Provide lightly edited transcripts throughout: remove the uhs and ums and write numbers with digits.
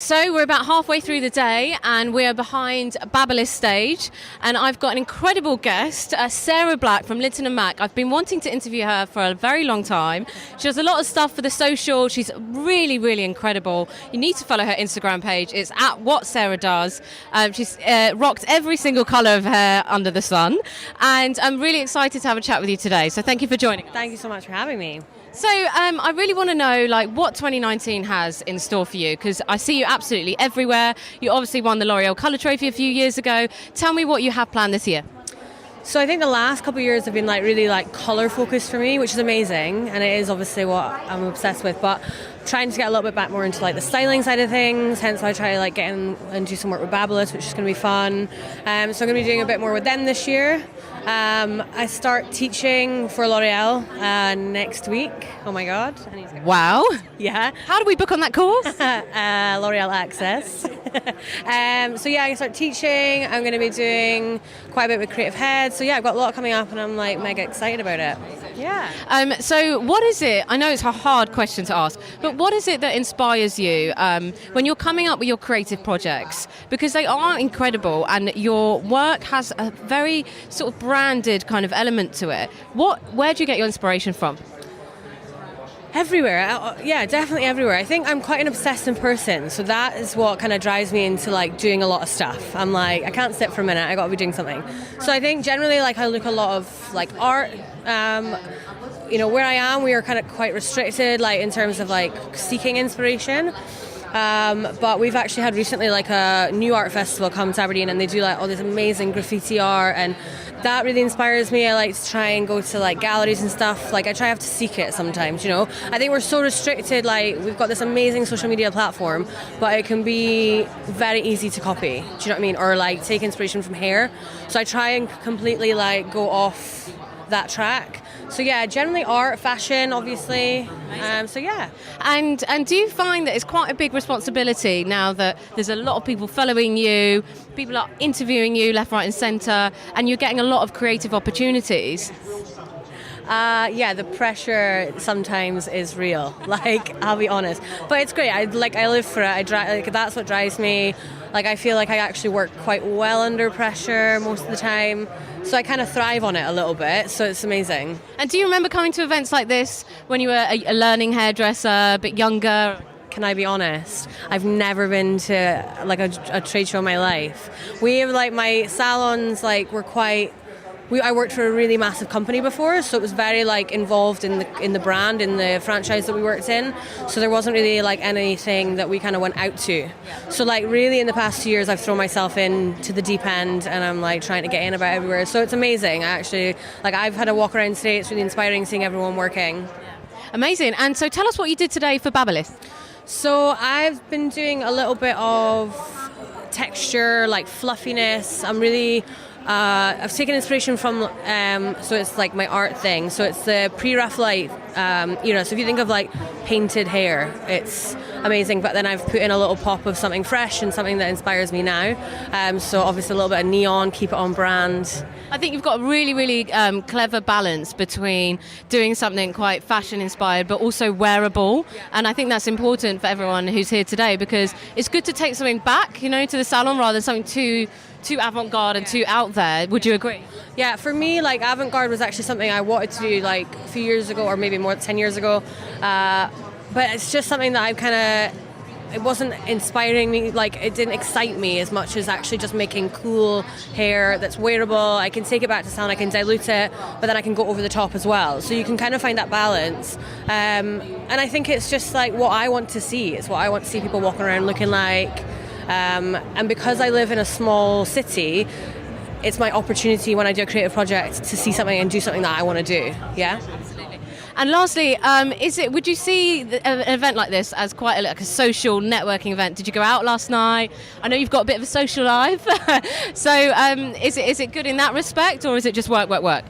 So we're about halfway through the day and we're behind Babyliss stage, and I've got an incredible guest, Sarah Black from Linton & Mac. I've been wanting to interview her for a very long time. She does a lot of stuff for the social. She's really, really incredible. You need to follow her Instagram page. It's at What Sarah Does. She's rocked every single colour of hair under the sun, and I'm really excited to have a chat with you today. So thank you for joining us. Thank you so much for having me. So I really want to know what 2019 has in store for you, because I see you absolutely everywhere. You obviously won the L'Oreal Colour Trophy a few years ago. Tell me what you have planned this year. So I think the last couple of years have been really colour focused for me, which is amazing, and it is obviously what I'm obsessed with, but trying to get a little bit back more into the styling side of things, hence why I try to get in and do some work with Babyliss, which is going to be fun. So I'm going to be doing a bit more with them this year. I start teaching for L'Oreal next week. Oh my god. Wow. Yeah. How do we book on that course? L'Oreal Access. So yeah, I start teaching. I'm going to be doing quite a bit with Creative Head. So yeah, I've got a lot coming up and I'm mega excited about it. Yeah. So what is it, I know it's a hard question to ask, but what is it that inspires you when you're coming up with your creative projects? Because they are incredible and your work has a very sort of branded kind of element to it. Where do you get your inspiration from? Everywhere. Yeah, definitely everywhere. I think I'm quite an obsessive person, so that is what kind of drives me into doing a lot of stuff. I'm I can't sit for a minute, I got to be doing something. So I think generally I look a lot of art. Where I am, we are kind of quite restricted in terms of seeking inspiration. But we've actually had recently a new art festival come to Aberdeen, and they do all this amazing graffiti art, and that really inspires me. I like to try and go to galleries and stuff. I try to have to seek it sometimes, I think we're so restricted, we've got this amazing social media platform, but it can be very easy to copy. Do you know what I mean? Or take inspiration from hair. So I try and completely go off that track. So yeah, generally art, fashion, obviously. So yeah. And do you find that it's quite a big responsibility now that there's a lot of people following you, people are interviewing you left, right and centre, and you're getting a lot of creative opportunities? Yeah, the pressure sometimes is real. I'll be honest, but it's great. I live for it. That's what drives me. I feel I actually work quite well under pressure most of the time, so I kind of thrive on it a little bit. So it's amazing. And do you remember coming to events like this when you were a learning hairdresser, a bit younger? Can I be honest? I've never been to a trade show in my life. We have my salons were quite. I worked for a really massive company before, so it was very involved in the brand, in the franchise that we worked in. So there wasn't really anything that we kind of went out to. So really in the past 2 years, I've thrown myself into the deep end, and I'm trying to get in about everywhere. So it's amazing. I actually I've had a walk around today. It's really inspiring seeing everyone working. Amazing. And so tell us what you did today for Babyliss. So I've been doing a little bit of texture, fluffiness. I'm really. I've taken inspiration from, so it's my art thing. So it's the pre-Raphaelite era. So if you think of painted hair, it's amazing. But then I've put in a little pop of something fresh and something that inspires me now. So obviously a little bit of neon, keep it on brand. I think you've got a really, really clever balance between doing something quite fashion-inspired but also wearable. And I think that's important for everyone who's here today, because it's good to take something back, to the salon rather than something too avant-garde and too out there. Would you agree? Yeah, for me, avant-garde was actually something I wanted to do a few years ago, or maybe more, 10 years ago. But it's just something that I've kind of. It wasn't inspiring me, it didn't excite me as much as actually just making cool hair that's wearable. I can take it back to salon, I can dilute it, but then I can go over the top as well. So you can kind of find that balance. And I think it's just what I want to see. It's what I want to see people walking around looking like. And because I live in a small city, it's my opportunity when I do a creative project to see something and do something that I want to do. Yeah. And lastly, would you see an event like this as quite a social networking event? Did you go out last night? I know you've got a bit of a social life. So is it good in that respect, or is it just work, work, work?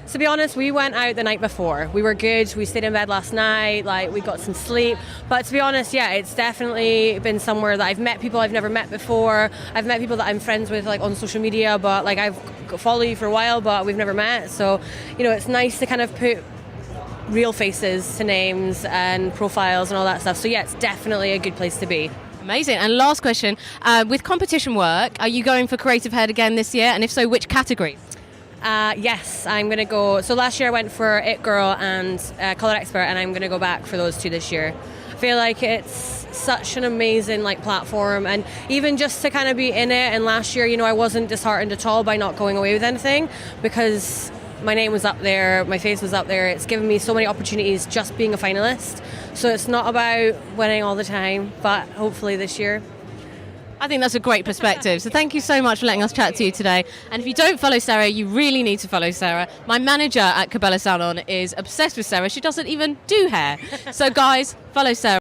To be honest, we went out the night before. We were good. We stayed in bed last night. We got some sleep. But to be honest, yeah, it's definitely been somewhere that I've met people I've never met before. I've met people that I'm friends with on social media, but I've followed you for a while, but we've never met. So, it's nice to kind of put real faces to names and profiles and all that stuff. So yeah, it's definitely a good place to be. Amazing. And last question, with competition work, are you going for Creative Head again this year? And if so, which categories? Yes, I'm going to go. So last year I went for It Girl and Colour Expert, and I'm going to go back for those two this year. I feel like it's such an amazing like platform, and even just to kind of be in it. And last year, I wasn't disheartened at all by not going away with anything, because my name was up there, my face was up there. It's given me so many opportunities just being a finalist. So it's not about winning all the time, but hopefully this year. I think that's a great perspective. So thank you so much for letting us chat to you today. And if you don't follow Sarah, you really need to follow Sarah. My manager at Cabela Salon is obsessed with Sarah. She doesn't even do hair. So guys, follow Sarah.